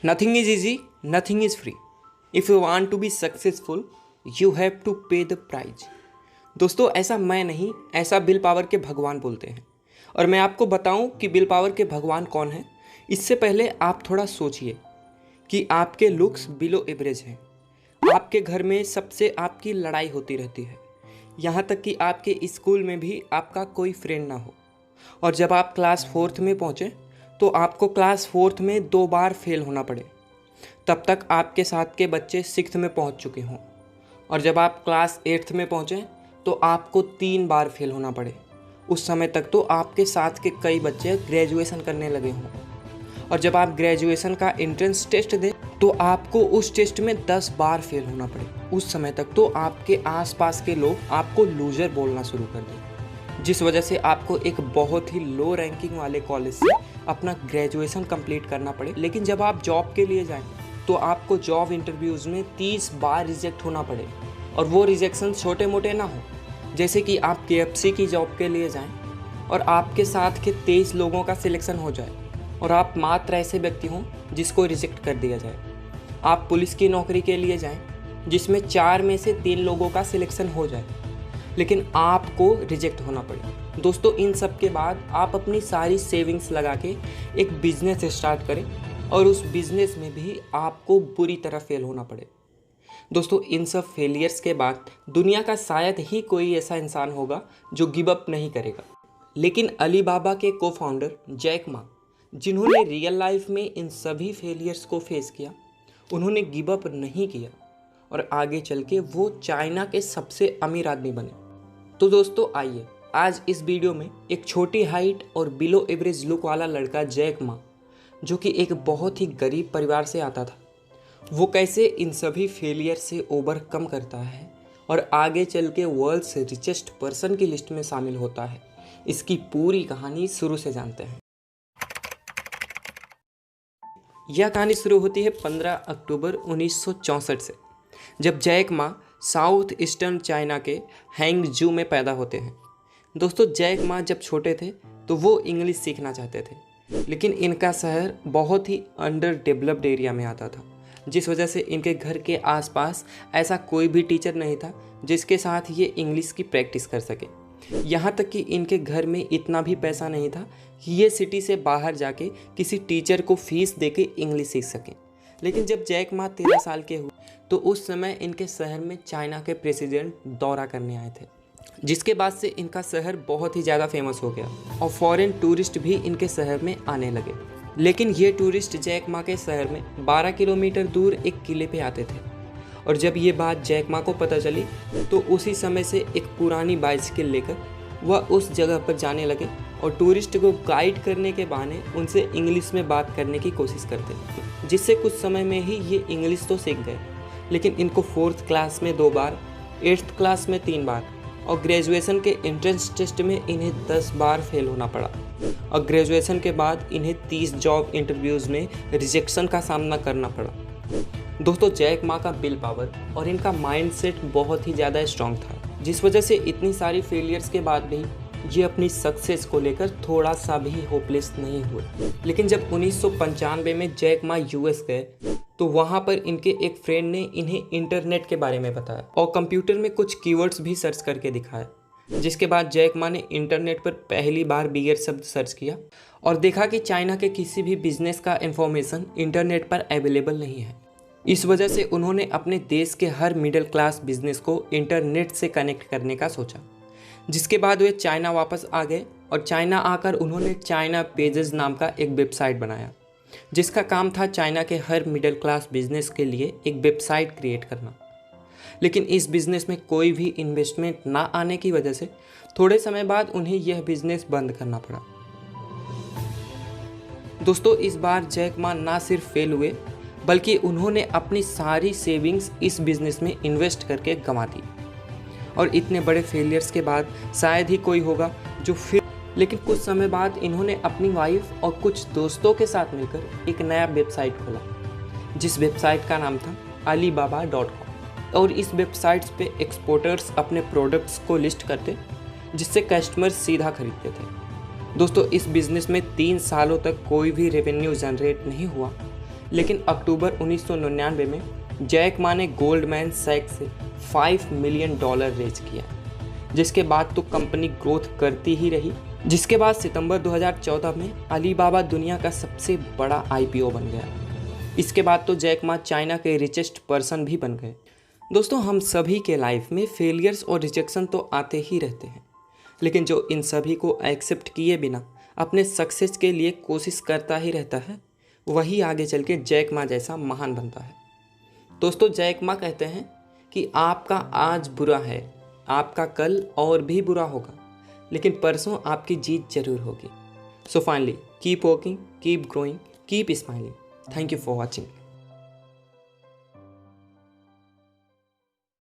Nothing is easy, nothing is free. If you want to be successful, you have to pay the price. दोस्तों ऐसा मैं नहीं, ऐसा bill power के भगवान बोलते हैं। और मैं आपको बताऊं कि बिल पावर के भगवान कौन है, इससे पहले आप थोड़ा सोचिए कि आपके लुक्स बिलो एवरेज हैं। आपके घर में सबसे आपकी लड़ाई होती रहती है, यहाँ तक कि आपके स्कूल में भी आपका कोई फ्रेंड ना हो। और जब आप क्लास 4th में पहुँचें तो आपको क्लास 4th में 2 बार फेल होना पड़े। तब तक आपके साथ के बच्चे 6th में पहुँच चुके हों। और जब आप क्लास 8th में पहुँचें तो आपको 3 बार फेल होना पड़े। उस समय तक तो आपके साथ के कई बच्चे ग्रेजुएशन करने लगे हों। और जब आप ग्रेजुएशन का एंट्रेंस टेस्ट दें तो आपको उस टेस्ट में 10 बार फेल होना पड़े। उस समय तक तो आपके आसपास के लोग आपको लूजर बोलना शुरू कर दें, जिस वजह से आपको एक बहुत ही लो रैंकिंग वाले कॉलेज से अपना ग्रेजुएशन कंप्लीट करना पड़े। लेकिन जब आप जॉब के लिए जाएं तो आपको जॉब इंटरव्यूज़ में 30 बार रिजेक्ट होना पड़े। और वो रिजेक्शन छोटे मोटे ना हो, जैसे कि आप KFC की जॉब के लिए जाएं और आपके साथ के 23 लोगों का सिलेक्शन हो जाए और आप मात्र ऐसे व्यक्ति हों जिसको रिजेक्ट कर दिया जाए। आप पुलिस की नौकरी के लिए जाएं जिसमें 4 में से 3 लोगों का सिलेक्शन हो जाए, लेकिन आपको रिजेक्ट होना पड़े। दोस्तों इन सब के बाद आप अपनी सारी सेविंग्स लगा के एक बिज़नेस स्टार्ट करें और उस बिज़नेस में भी आपको बुरी तरह फेल होना पड़े। दोस्तों इन सब फेलियर्स के बाद दुनिया का शायद ही कोई ऐसा इंसान होगा जो गिव अप नहीं करेगा। लेकिन अलीबाबा के को फाउंडर जैक मा, जिन्होंने रियल लाइफ में इन सभी फेलियर्स को फेस किया, उन्होंने गिव अप नहीं किया और आगे चल के वो चाइना के सबसे अमीर आदमी बने। तो दोस्तों आइए आज इस वीडियो में एक छोटी हाइट और बिलो एवरेज लुक वाला लड़का जैक मा, जो कि एक बहुत ही गरीब परिवार से आता था, वो कैसे इन सभी फेलियर से ओवरकम करता है और आगे चल के वर्ल्ड्स रिचेस्ट पर्सन की लिस्ट में शामिल होता है। इसकी पूरी कहानी शुरू से जानते हैं। यह कहानी शुरू होती है 15 अक्टूबर 1964 से, जब Jack Ma south eastern China के हैंगजू में पैदा होते हैं। दोस्तों जैक मा जब छोटे थे तो वो इंग्लिश सीखना चाहते थे, लेकिन इनका शहर बहुत ही अंडर डेवलप्ड एरिया में आता था, जिस वजह से इनके घर के आसपास ऐसा कोई भी टीचर नहीं था जिसके साथ ये इंग्लिश की प्रैक्टिस कर सके। यहाँ तक कि इनके घर में इतना भी पैसा नहीं था कि ये सिटी से बाहर जाके किसी टीचर को फीस देके इंग्लिश सीख सकें। लेकिन जब जैक मा 13 साल के हुए तो उस समय इनके शहर में चाइना के प्रेसिडेंट दौरा करने आए थे, जिसके बाद से इनका शहर बहुत ही ज़्यादा फेमस हो गया और फॉरेन टूरिस्ट भी इनके शहर में आने लगे। लेकिन ये टूरिस्ट जैक मा के शहर में 12 किलोमीटर दूर एक किले पे आते थे। और जब ये बात जैक मा को पता चली तो उसी समय से एक पुरानी बाइसिकल लेकर वह उस जगह पर जाने लगे और टूरिस्ट को गाइड करने के बहाने उनसे इंग्लिश में बात करने की कोशिश करते, जिससे कुछ समय में ही ये इंग्लिश तो सीख गए। लेकिन इनको 4th क्लास में 2 बार, 8th क्लास में 3 बार और ग्रेजुएशन के एंट्रेंस टेस्ट में इन्हें 10 बार फेल होना पड़ा। और ग्रेजुएशन के बाद इन्हें 30 जॉब इंटरव्यूज़ में रिजेक्शन का सामना करना पड़ा। दोस्तों जैक मा का बिल पावर और इनका माइंडसेट बहुत ही ज़्यादा स्ट्रॉन्ग था, जिस वजह से इतनी सारी फेलियर्स के बाद भी ये अपनी सक्सेस को लेकर थोड़ा सा भी होपलेस नहीं हुए। लेकिन जब 1995 में जैक मा US गए तो वहाँ पर इनके एक फ्रेंड ने इन्हें इंटरनेट के बारे में बताया और कंप्यूटर में कुछ कीवर्ड्स भी सर्च करके दिखाया, जिसके बाद जैक मा ने इंटरनेट पर पहली बार बियर शब्द सर्च किया और देखा कि चाइना के किसी भी बिजनेस का इंफॉर्मेशन इंटरनेट पर अवेलेबल नहीं है। इस वजह से उन्होंने अपने देश के हर मिडिल क्लास बिजनेस को इंटरनेट से कनेक्ट करने का सोचा, जिसके बाद वे चाइना वापस आ गए और चाइना आकर उन्होंने चाइना पेजेस नाम का एक वेबसाइट बनाया, जिसका काम था चाइना के हर मिडिल क्लास बिजनेस के लिए एक वेबसाइट क्रिएट करना। लेकिन इस बिज़नेस में कोई भी इन्वेस्टमेंट ना आने की वजह से थोड़े समय बाद उन्हें यह बिज़नेस बंद करना पड़ा। दोस्तों इस बार जैक मा ना सिर्फ फेल हुए बल्कि उन्होंने अपनी सारी सेविंग्स इस बिज़नेस में इन्वेस्ट करके गंवा दी। और इतने बड़े फेलियर्स के बाद शायद ही कोई होगा जो फिर। लेकिन कुछ समय बाद इन्होंने अपनी वाइफ और कुछ दोस्तों के साथ मिलकर एक नया वेबसाइट खोला, जिस वेबसाइट का नाम था alibaba.com। और इस वेबसाइट्स पे एक्सपोर्टर्स अपने प्रोडक्ट्स को लिस्ट करते, जिससे कस्टमर सीधा खरीदते थे। दोस्तों इस बिज़नेस में 3 सालों तक कोई भी रेवेन्यू जनरेट नहीं हुआ, लेकिन अक्टूबर 1999 में जैक मा ने गोल्डमैन सैक्स से $5 मिलियन रेज किया, जिसके बाद तो कंपनी ग्रोथ करती ही रही। जिसके बाद सितंबर 2014 में अलीबाबा दुनिया का सबसे बड़ा IPO बन गया। इसके बाद तो जैक मा चाइना के रिचेस्ट पर्सन भी बन गए। दोस्तों, हम सभी के लाइफ में फेलियर्स और रिजेक्शन तो आते ही रहते हैं, लेकिन जो इन सभी को एक्सेप्ट किए बिना अपने सक्सेस के लिए कोशिश करता ही रहता है, वही आगे चल के जैक मा जैसा महान बनता है। दोस्तों, जैक मा कहते हैं कि आपका आज बुरा है, आपका कल और भी बुरा होगा, लेकिन परसों आपकी जीत जरूर होगी। So finally, keep working, keep growing, keep smiling. Thank you for watching.